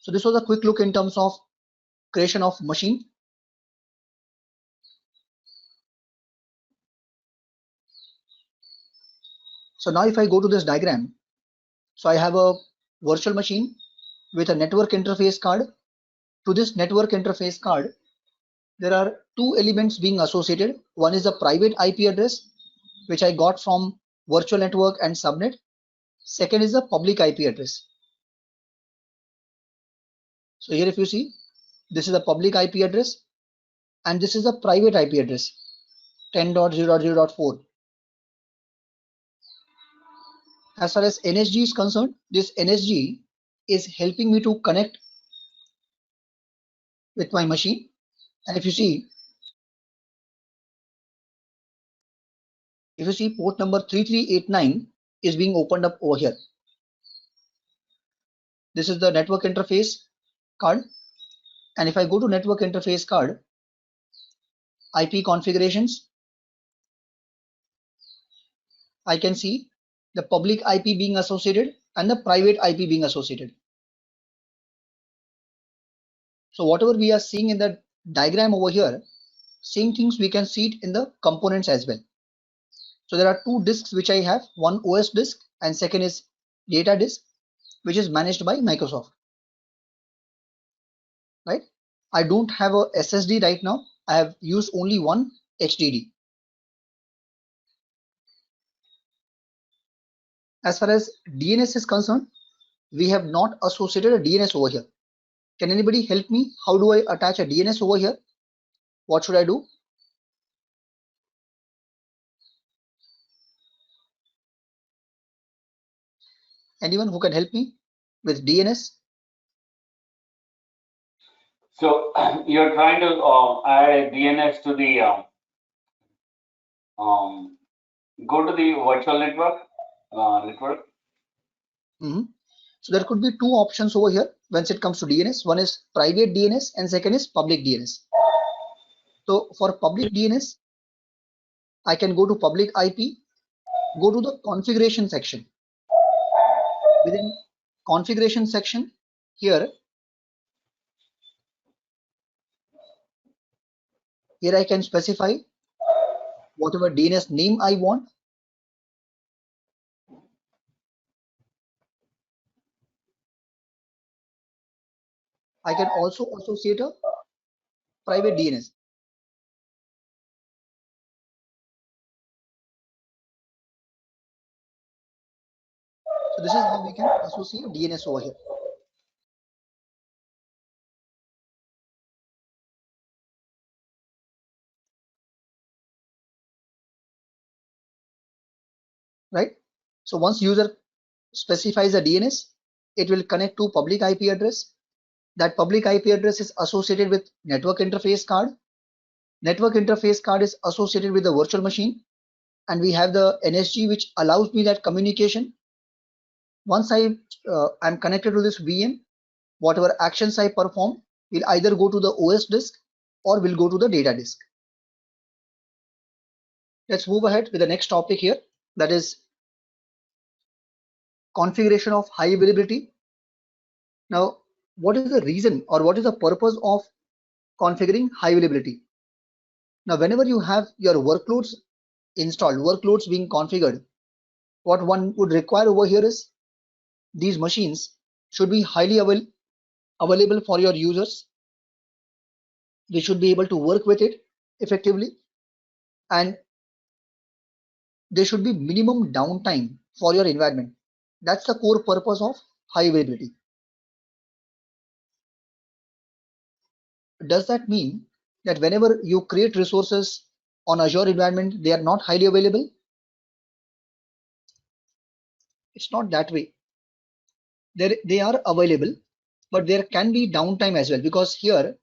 So this was a quick look in terms of creation of machine. So now if I go to this diagram, so I have a virtual machine with a network interface card. To this network interface card, there are two elements being associated. One is a private IP address, which I got from virtual network and subnet. Second is a public IP address. So here if you see, this is a public IP address and this is a private IP address, 10.0.0.4. As far as NSG is concerned, this NSG is helping me to connect with my machine. And if you see port number 3389 is being opened up over here. This is the network interface card. And if I go to network interface card, IP configurations, I can see the public IP being associated and the private IP being associated. So whatever we are seeing in the diagram over here, same things we can see it in the components as well. So there are two disks which I have, one OS disk and second is data disk, which is managed by Microsoft. Right? I don't have a SSD right now. I have used only one HDD. As far as DNS is concerned, we have not associated a DNS over here. Can anybody help me? How do I attach a DNS over here? What should I do? Anyone who can help me with DNS? So you're trying to add a DNS to the go to the virtual network. So there could be two options over here when it comes to DNS. One is private DNS and second is public DNS. So for public DNS, I can go to public IP, go to the configuration section. Within configuration section here I can specify whatever DNS name I want. I can also associate a private DNS. So this is how we can associate DNS over here. Right? So once user specifies a DNS, it will connect to public IP address. That public IP address is associated with network interface card. Network interface card is associated with the virtual machine. And we have the NSG, which allows me that communication. Once I'm connected to this VM, whatever actions I perform will either go to the OS disk or will go to the data disk. Let's move ahead with the next topic here, that is configuration of high availability. Now, what is the reason or what is the purpose of configuring high availability? Now, whenever you have your workloads installed, workloads being configured, what one would require over here is these machines should be highly available for your users. They should be able to work with it effectively, and there should be minimum downtime for your environment. That's the core purpose of high availability. Does that mean that whenever you create resources on Azure environment, they are not highly available? It's not that way. They are available, but there can be downtime as well, because here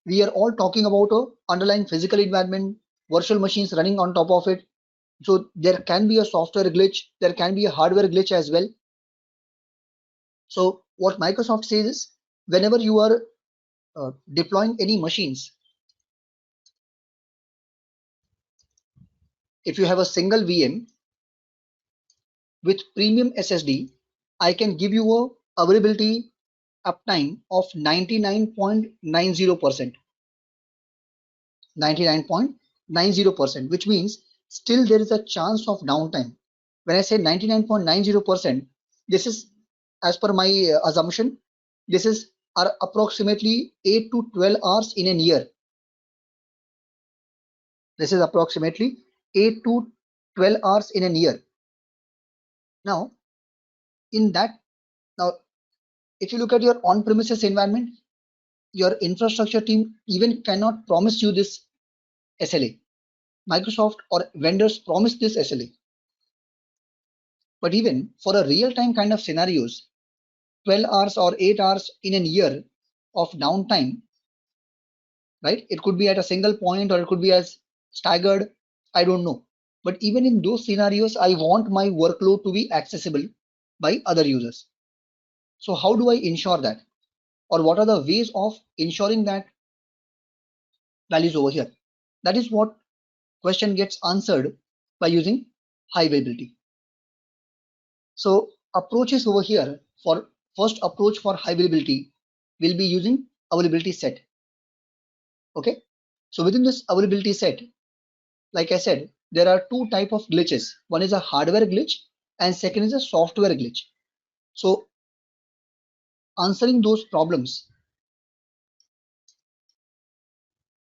we are all talking about a underlying physical environment, virtual machines running on top of it. So there can be a software glitch, there can be a hardware glitch as well. So what Microsoft says is, whenever you are deploying any machines, if you have a single VM with premium SSD, I can give you a availability uptime of 99.90%. 99.90%, which means still there is a chance of downtime. When I say 99.90%, this is as per my assumption, this is are approximately 8 to 12 hours in a year. This is approximately 8 to 12 hours in a year. Now, in that, now if you look at your on-premises environment, your infrastructure team even cannot promise you this SLA. Microsoft or vendors promise this SLA. But even for a real-time kind of scenarios, 12 hours or 8 hours in a year of downtime, right? It could be at a single point or it could be as staggered. I don't know. But even in those scenarios, I want my workload to be accessible by other users. So how do I ensure that? Or what are the ways of ensuring that values over here? That is what question gets answered by using high availability. So approaches over here for first approach for high availability will be using availability set. Okay. So within this availability set, like I said, there are two type of glitches. One is a hardware glitch and second is a software glitch. So answering those problems,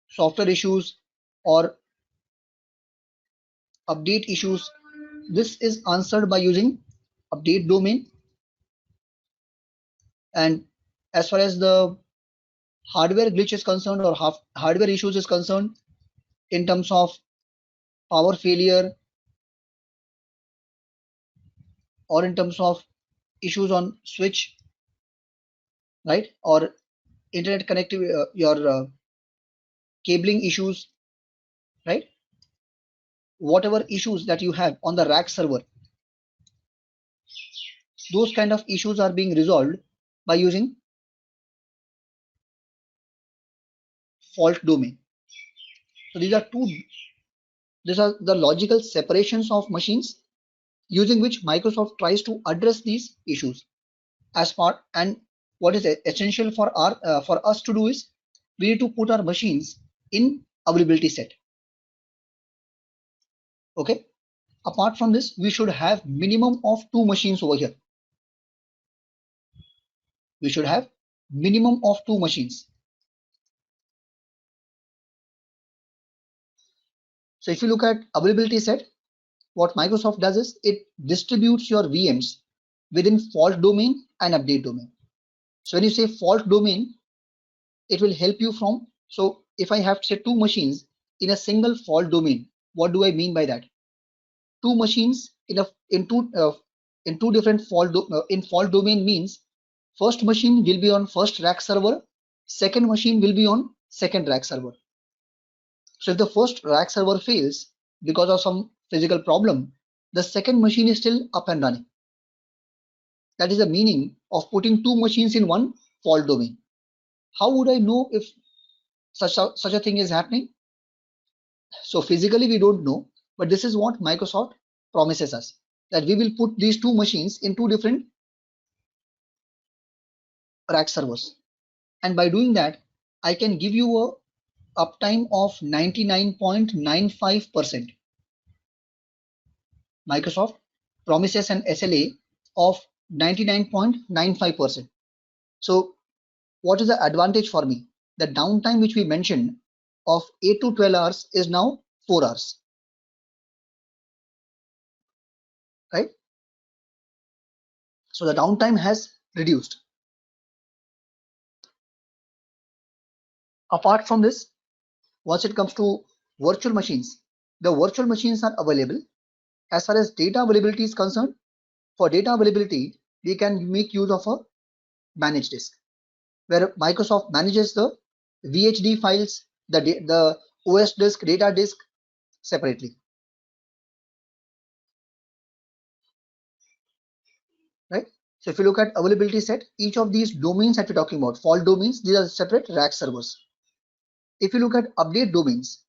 software issues or update issues, this is answered by using update domain. And as far as the hardware glitch is concerned or hardware issues is concerned, in terms of power failure or in terms of issues on switch, right, or internet connectivity, your cabling issues, right, whatever issues that you have on the rack server, those kind of issues are being resolved by using fault domain. So these are the logical separations of machines using which Microsoft tries to address these issues as part. And what is essential for us to do is we need to put our machines in availability set. Okay. Apart from this, we should have minimum of 2 machines over here. We should have minimum of 2 machines. So if you look at availability set, what Microsoft does is it distributes your VMs within fault domain and update domain. So when you say fault domain, it will help you from, so if I have say 2 machines in a single fault domain, what do I mean by that? 2 machines in two different in fault domain means first machine will be on first rack server, second machine will be on second rack server. So if the first rack server fails because of some physical problem, the second machine is still up and running. That is the meaning of putting 2 machines in one fault domain. How would I know if such a thing is happening? So physically we don't know, but this is what Microsoft promises us, that we will put these 2 machines in 2 different rack servers. And by doing that, I can give you a uptime of 99.95%. Microsoft promises an SLA of 99.95%. So what is the advantage for me? The downtime which we mentioned of 8 to 12 hours is now 4 hours, right? So the downtime has reduced. Apart from this, once it comes to virtual machines, the virtual machines are available. As far as data availability is concerned, for data availability, we can make use of a managed disk, where Microsoft manages the VHD files, the OS disk, data disk separately, right? So if you look at availability set, each of these domains that we're talking about, fault domains, these are separate rack servers. If you look at update domains,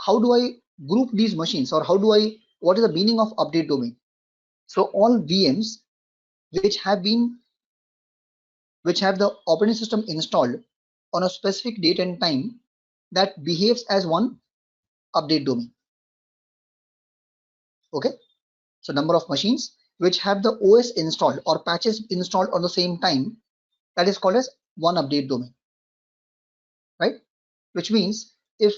how do I group these machines, or what is the meaning of update domain? So all VMs which have been which have the operating system installed on a specific date and time that behaves as one update domain. Okay, so number of machines which have the OS installed or patches installed on the same time, that is called as one update domain, right? Which means if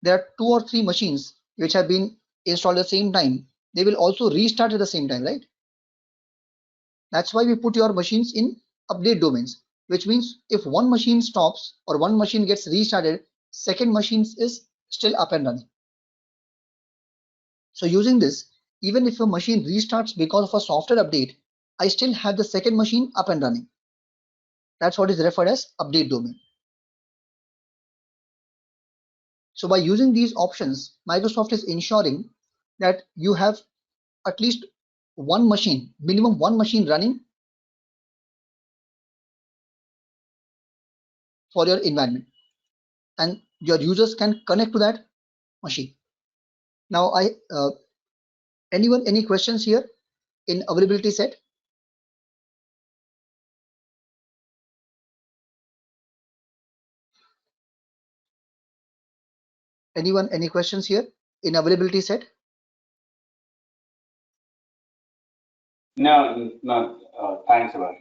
there are 2 or 3 machines which have been installed at the same time, they will also restart at the same time, right? That's why we put your machines in update domains, which means if one machine stops or one machine gets restarted, second machine is still up and running. So using this, even if a machine restarts because of a software update, I still have the second machine up and running. That's what is referred as update domain. So by using these options, Microsoft is ensuring that you have at least one machine, minimum one machine running for your environment, and your users can connect to that machine. Now, anyone, any questions here in availability set? Anyone, any questions here in availability set? No, no. Thanks a lot.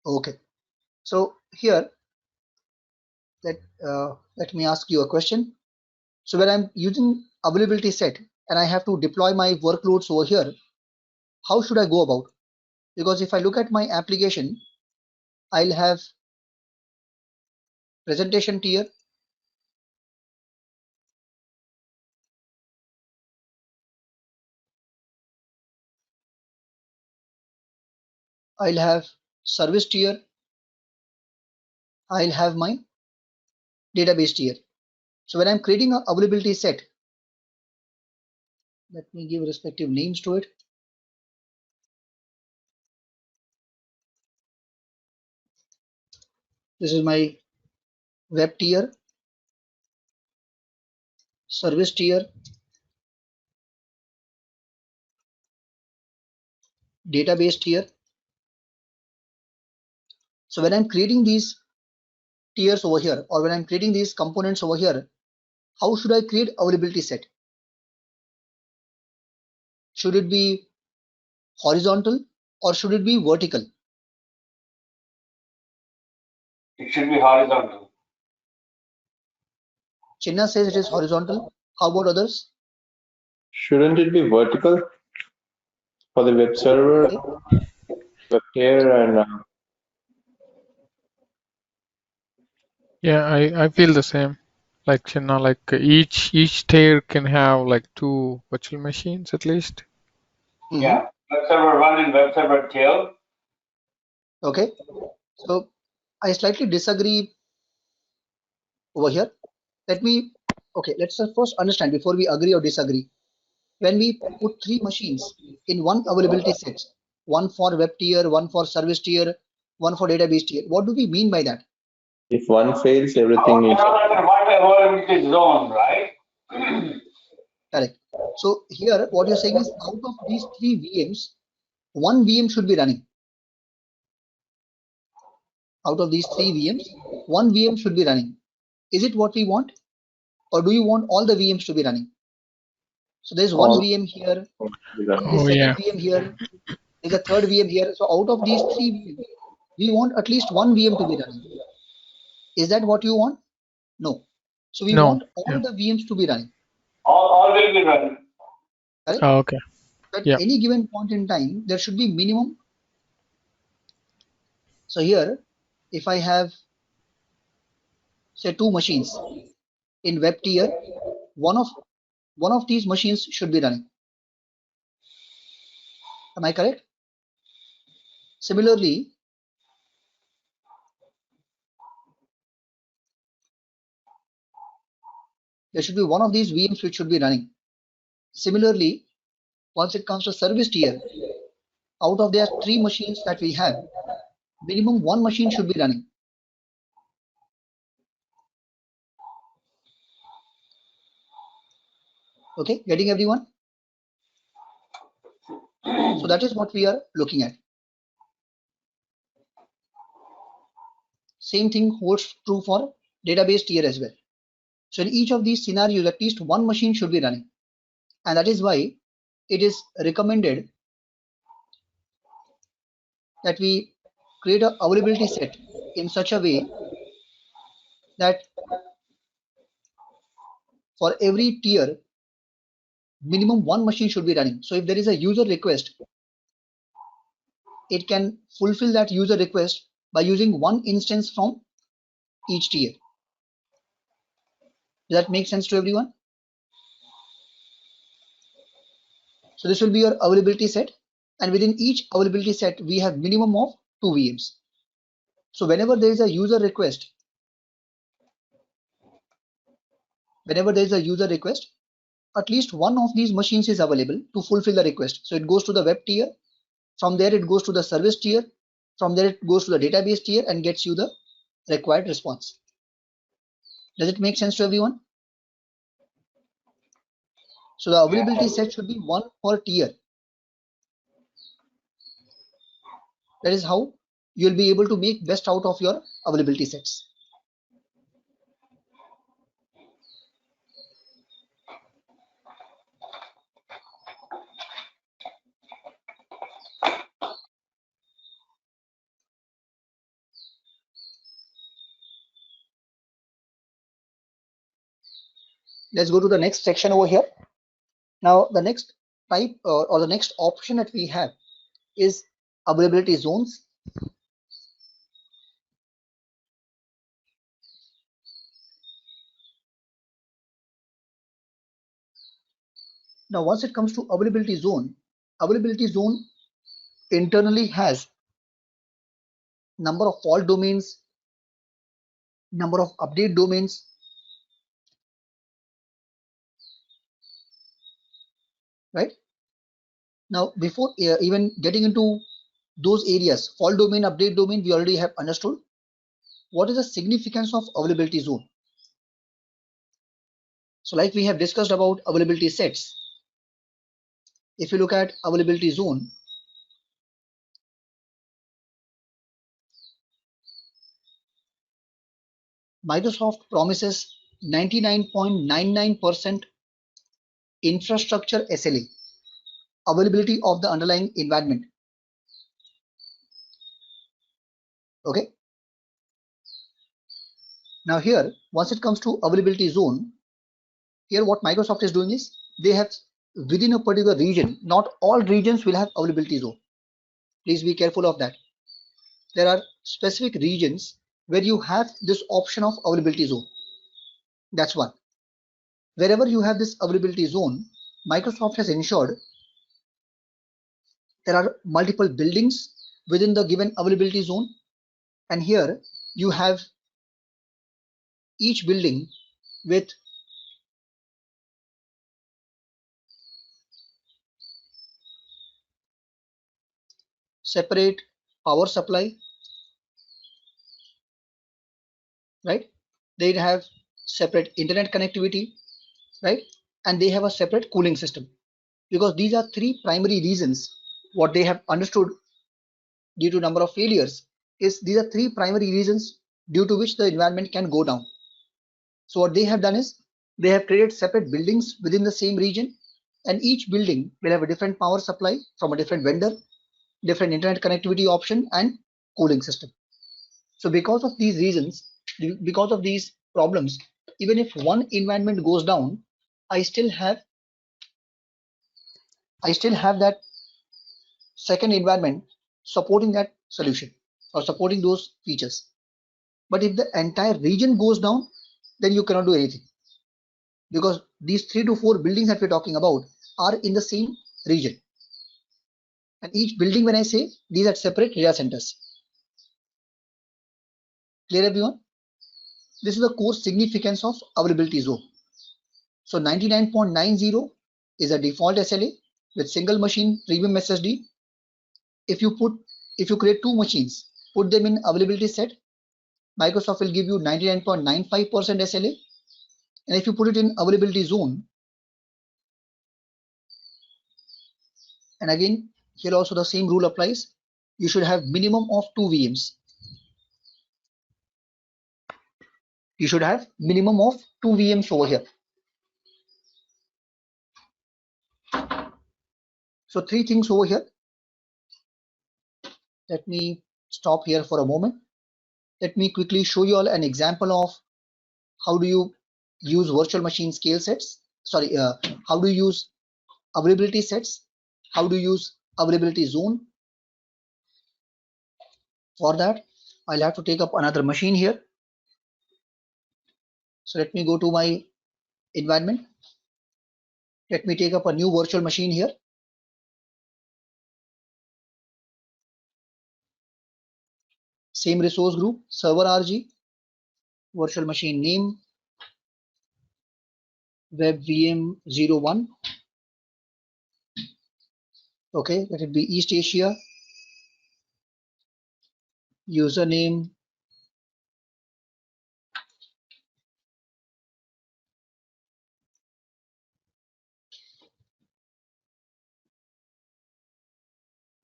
Okay. So here, let me ask you a question. So when I'm using availability set and I have to deploy my workloads over here, how should I go about? Because if I look at my application, I'll have presentation tier, I'll have service tier, I'll have my database tier. So when I'm creating an availability set, let me give respective names to it. This is my web tier, service tier, database tier. So when I'm creating these tiers over here, or when I'm creating these components over here, how should I create availability set? Should it be horizontal or should it be vertical? It should be horizontal. Chinna says it is horizontal. How about others? Shouldn't it be vertical for the web server, Okay. web tier, and Yeah, I feel the same. Like Chinna, like each tier can have like 2 virtual machines at least. Yeah, web server 1 and web server 2. Okay. So I slightly disagree over here. Okay, let's first understand before we agree or disagree. When we put 3 machines in one availability set, one for web tier, one for service tier, one for database tier, what do we mean by that? if one fails, everything is. One availability zone, right? Correct. So here what you're saying is out of these 3 VMs, one VM should be running. Out of these 3 VMs, one VM should be running. Is it what we want? Or do you want all the VMs to be running? So there's one All VM here, there's Oh second yeah. VM here, there's a third VM here. So out of these 3 VMs, we want at least one VM to be running. Is that what you want? No. So we No. want all Yeah. the VMs to be running. All will be running. Correct? Oh, okay. At Yeah. any given point in time, there should be minimum. So here, if I have say 2 machines in web tier, one of these machines should be running. Am I correct? Similarly, there should be one of these VMs which should be running. Similarly, once it comes to service tier, out of their 3 machines that we have, minimum one machine should be running. Okay, getting everyone? So that is what we are looking at. Same thing holds true for database tier as well. So in each of these scenarios, at least one machine should be running. And that is why it is recommended that we create an availability set in such a way that for every tier, minimum one machine should be running. So if there is a user request, it can fulfill that user request by using one instance from each tier. Does that make sense to everyone? So this will be your availability set, and within each availability set, we have minimum of 2 VMs. So whenever there is a user request, at least one of these machines is available to fulfill the request. So it goes to the web tier, from there it goes to the service tier, from there it goes to the database tier and gets you the required response. Does it make sense to everyone? So the availability set should be one per tier. That is how you'll be able to make best out of your availability sets. Let's go to the next section over here. Now the next type or the next option that we have is availability zones. Now once it comes to availability zone internally has number of fault domains, number of update domains, right? Now before even getting into those areas, fault domain, update domain, we already have understood. What is the significance of availability zone? So like we have discussed about availability sets, if you look at availability zone, Microsoft promises 99.99% infrastructure SLA, availability of the underlying environment. Okay. Now here, once it comes to availability zone, here what Microsoft is doing is they have within a particular region, not all regions will have availability zone. Please be careful of that. There are specific regions where you have this option of availability zone. That's one. Wherever you have this availability zone, Microsoft has ensured there are multiple buildings within the given availability zone. And here you have each building with separate power supply, right? They have separate internet connectivity, right? And they have a separate cooling system, because these are three primary reasons what they have understood due to number of failures is these are three primary reasons due to which the environment can go down. So what they have done is they have created separate buildings within the same region, and each building will have a different power supply from a different vendor, different internet connectivity option and cooling system. So because of these reasons, because of these problems, even if one environment goes down, I still have that second environment supporting that solution or supporting those features. But if the entire region goes down, then you cannot do anything, because these 3 to 4 buildings that we're talking about are in the same region. And each building, when I say, these are separate data centers. Clear, everyone? This is the core significance of availability zone. So 99.90 is a default SLA with single machine premium SSD. If you create two machines, put them in availability set, Microsoft will give you 99.95% SLA. And if you put it in availability zone, and again, here also the same rule applies, you should have minimum of 2 VMs. you should have minimum of 2 VMs over here. So 3 things over here. Let me stop here for a moment. Let me quickly show you all an example of how do you use virtual machine scale sets. Sorry, how do you use availability sets? How do you use availability zone? For that, I'll have to take up another machine here. So let me go to my environment. Let me take up a new virtual machine here. Same resource group, server RG, virtual machine name, web VM 01. Okay, let it be East Asia. Username,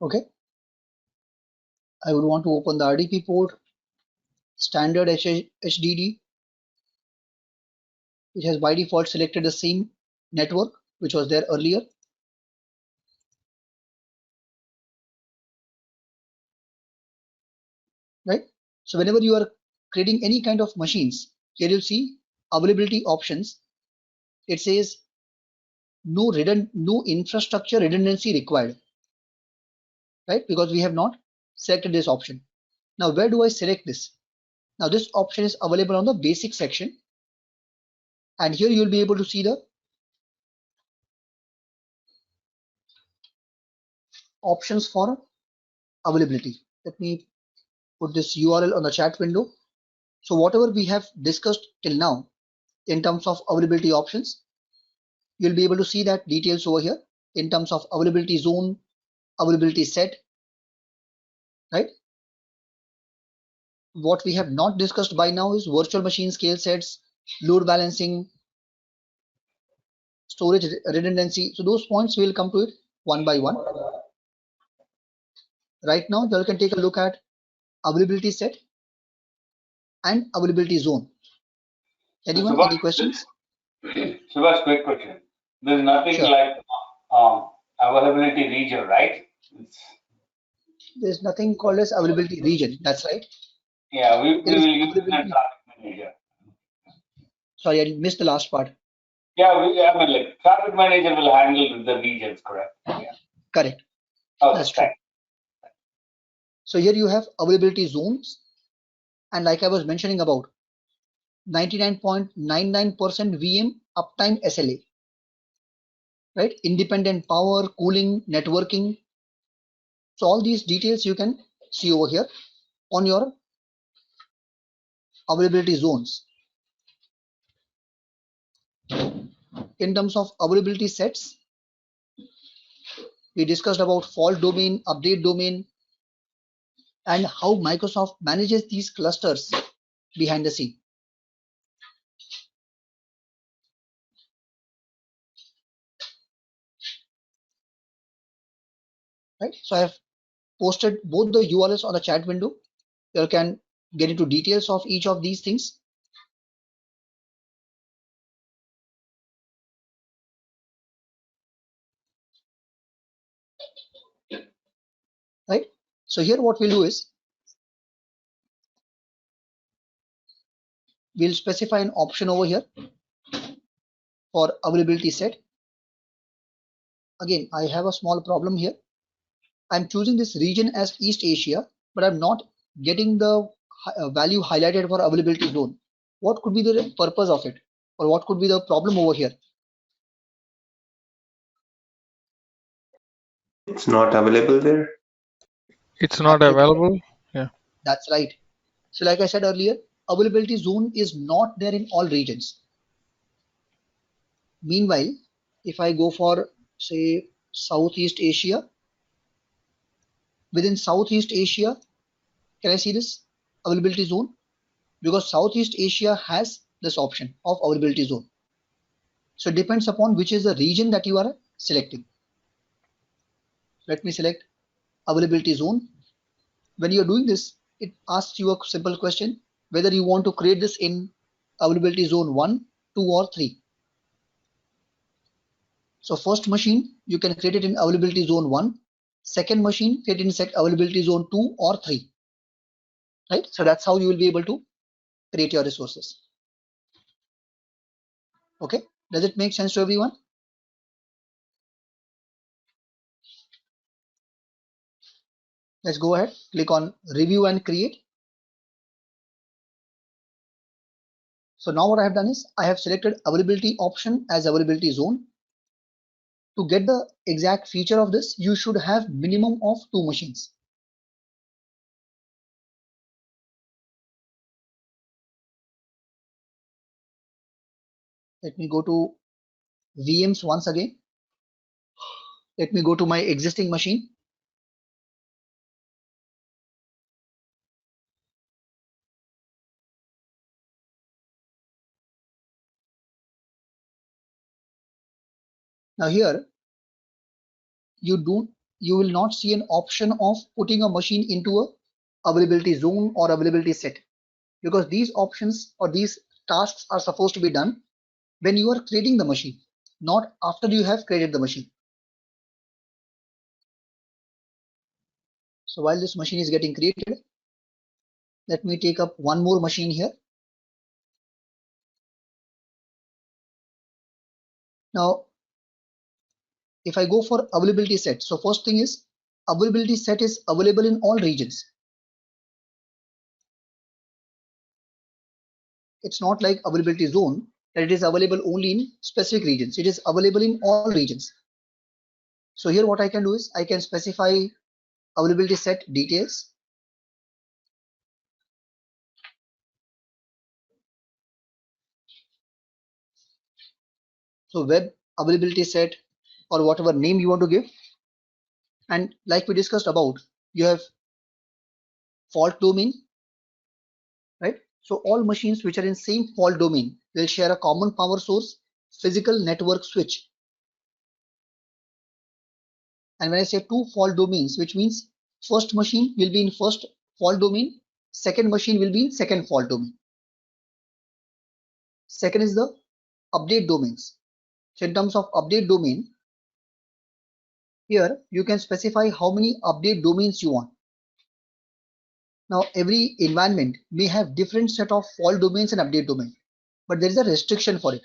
okay. I would want to open the RDP port, standard HDD. It has by default selected the same network which was there earlier. Right? So whenever you are creating any kind of machines, here you'll see availability options. It says no infrastructure redundancy required, right? Because we have not selected this option. Now, where do I select this? Now, this option is available on the basic section. And here you'll be able to see the options for availability. Let me put this URL on the chat window. So whatever we have discussed till now in terms of availability options, you'll be able to see that details over here in terms of availability zone, availability set, right? What we have not discussed by now is virtual machine scale sets, load balancing, storage redundancy. So those points will come to it one by one. Right now, you can take a look at availability set and availability zone. Anyone, any questions? Subhash, quick question. There's nothing Sure. like availability region, right? There's nothing called as availability region. That's right. Yeah, we There will is use the availability. traffic manager. Sorry, I missed the last part. Yeah, I mean, like traffic manager will handle the regions, correct? Yeah. Correct. Okay, That's true. So here you have availability zones. And like I was mentioning about 99.99% VM uptime SLA, right? Independent power, cooling, networking. So all these details you can see over here on your availability zones. In terms of availability sets, we discussed about fault domain, update domain, and how Microsoft manages these clusters behind the scene. Right? So I have posted both the URLs on the chat window. You can get into details of each of these things. Right? So here what we'll do is we'll specify an option over here for availability set. Again, I have a small problem here. I'm choosing this region as East Asia, but I'm not getting the value highlighted for availability zone. What could be the purpose of it? Or what could be the problem over here? It's not available there. It's not Absolutely. available. Yeah. That's right. So like I said earlier, availability zone is not there in all regions. Meanwhile, if I go for say Southeast Asia, within Southeast Asia, can I see this availability zone? Because Southeast Asia has this option of availability zone. So it depends upon which is the region that you are selecting. Let me select availability zone. When you're doing this, it asks you a simple question whether you want to create this in availability zone 1, 2 or 3. So first machine, you can create it in availability zone 1. Second machine, create in availability zone 2 or 3. Right? So that's how you will be able to create your resources. Okay, does it make sense to everyone? Let's go ahead, click on review and create. So now what I have done is I have selected availability option as availability zone. To get the exact feature of this, you should have minimum of 2 machines. Let me go to VMs once again. Let me go to my existing machine. Now here, you will not see an option of putting a machine into a availability zone or availability set, because these options or these tasks are supposed to be done when you are creating the machine, not after you have created the machine. So while this machine is getting created, let me take up one more machine here. Now, if I go for availability set, so first thing is availability set is available in all regions. It's not like availability zone that it is available only in specific regions. It is available in all regions. So here what I can do is I can specify availability set details. So web availability set or whatever name you want to give. And like we discussed about, you have fault domain, right? So all machines which are in same fault domain will share a common power source, physical network switch. And when I say 2 fault domains, which means first machine will be in first fault domain, second machine will be in second fault domain. Second is the update domains. So in terms of update domain, here you can specify how many update domains you want. Now every environment may have different set of fault domains and update domain, but there is a restriction for it.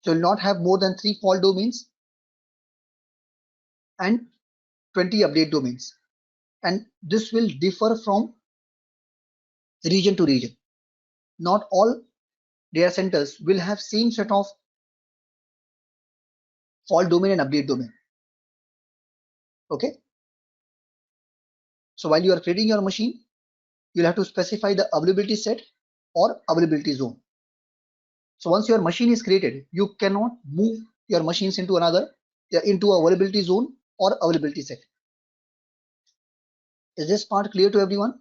So you'll not have more than 3 fault domains and 20 update domains. And this will differ from region to region. Not all data centers will have same set of fault domain and update domain. Okay. So while you are creating your machine, you'll have to specify the availability set or availability zone. So once your machine is created, you cannot move your machines into into availability zone or availability set. Is this part clear to everyone?